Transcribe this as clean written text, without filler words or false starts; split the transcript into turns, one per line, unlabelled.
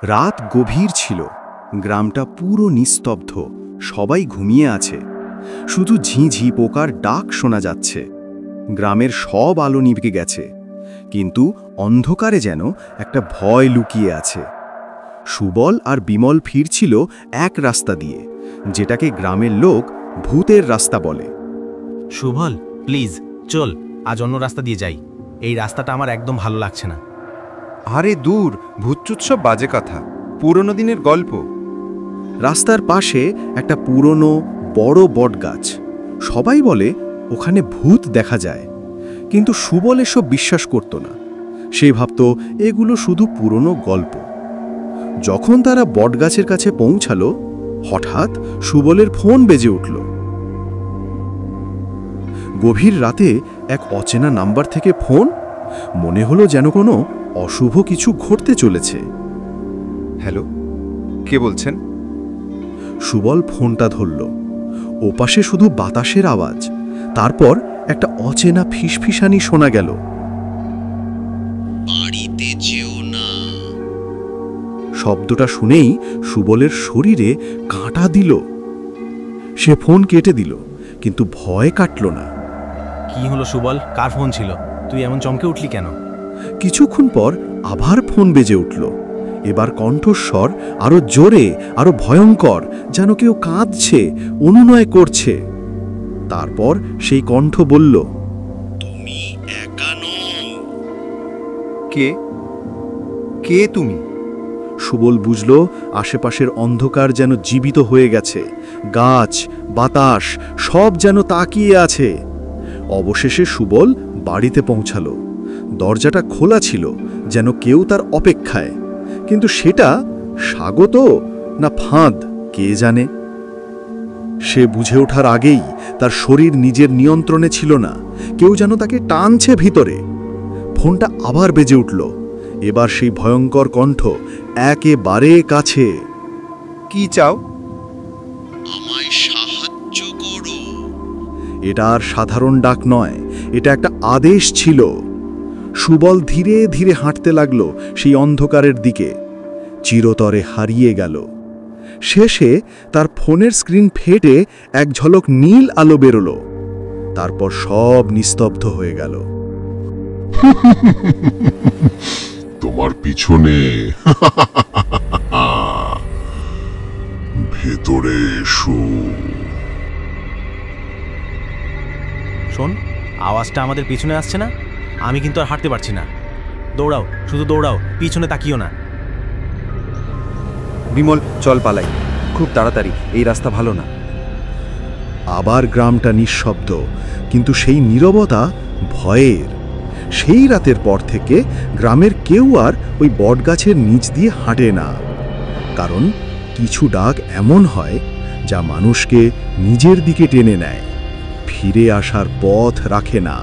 রাত গভীর ছিল। গ্রামটা পুরো নিস্তব্ধ, সবাই ঘুমিয়ে আছে। শুধু ঝিঁঝি পোকার ডাক শোনা যাচ্ছে। গ্রামের সব আলো নিভে গেছে, কিন্তু অন্ধকারে যেন একটা ভয় লুকিয়ে আছে। সুবল আর বিমল ফিরছিল এক রাস্তা দিয়ে, যেটাকে গ্রামের লোক ভূতের রাস্তা বলে।
সুবল, প্লিজ চল, আজ অন্য রাস্তা দিয়ে যাই। এই রাস্তাটা আমার একদম ভালো লাগছে না।
আরে দূর, ভূতচুৎ সব বাজে কথা, পুরনো দিনের গল্প।
রাস্তার পাশে একটা পুরনো বড় বটগাছ। সবাই বলে ওখানে ভূত দেখা যায়, কিন্তু সুবল এসব বিশ্বাস করত না। সে ভাবত এগুলো শুধু পুরনো গল্প। যখন তারা বটগাছের কাছে পৌঁছালো, হঠাৎ সুবলের ফোন বেজে উঠল। গভীর রাতে এক অচেনা নাম্বার থেকে ফোন। মনে হলো যেন কোনো অশুভ কিছু ঘটতে চলেছে।
হ্যালো, কে বলছেন?
সুবল ফোনটা ধরল। ওপাশে শুধু বাতাসের আওয়াজ, তারপর একটা অচেনা ফিসফিসানি শোনা গেল। বাড়িতে যেও না। শব্দটা শুনেই সুবলের শরীরে কাঁটা দিল। সে ফোন কেটে দিল, কিন্তু ভয় কাটল না।
কি হলো সুবল, কার ফোন ছিল? তুই এমন চমকে উঠলি কেন?
কিছুক্ষণ পর আবার ফোন বেজে উঠল। এবার কণ্ঠস্বর আরো জোরে, আরো ভয়ঙ্কর, যেন কেউ কাঁদছে, অনুনয় করছে। তারপর সেই কণ্ঠ বলল, তুমি একা নও।
কে কে তুমি?
সুবল বুঝল আশেপাশের অন্ধকার যেন জীবিত হয়ে গেছে। গাছ, বাতাস সব যেন তাকিয়ে আছে। অবশেষে সুবল বাড়িতে পৌঁছালো। দরজাটা খোলা ছিল, যেন কেউ তার অপেক্ষায়। কিন্তু সেটা স্বাগত না ফাঁদ, কে জানে। সে বুঝে ওঠার আগেই তার শরীর নিজের নিয়ন্ত্রণে ছিল না। কেউ যেন তাকে টানছে ভিতরে। ফোনটা আবার বেজে উঠল। এবার সেই ভয়ঙ্কর কণ্ঠ একেবারে কাছে।
কি চাও?
আমায় সাহায্য করো। এটা আর সাধারণ ডাক নয়, এটা একটা আদেশ ছিল। সুবল ধীরে ধীরে হাঁটতে লাগলো সেই অন্ধকারের দিকে। চিরতরে হারিয়ে গেল। শেষে তার ফোনের স্ক্রিন ফেটে এক ঝলক নীল আলো বেরোলো। তারপর সব নিস্তব্ধ হয়ে গেল।
তোমার পিছনে ভেতরে এসো।
শোন, আওয়াজটা আমাদের পিছনে আসছে না? আমি কিন্তু আর হাঁটতে পারছি না। দৌড়াও, শুধু দৌড়াও, পিছনে তাকিও না।
বিমল, চল পালাই, খুব তাড়াতাড়ি, এই রাস্তা ভালো না।
আবার গ্রামটা নিঃশব্দ, কিন্তু সেই নীরবতা ভয়ের। সেই রাতের পর থেকে গ্রামের কেউ আর ওই বটগাছের নিচ দিয়ে হাঁটে না। কারণ কিছু ডাক এমন হয় যা মানুষকে নিজের দিকে টেনে নেয়, ফিরে আসার পথ রাখে না।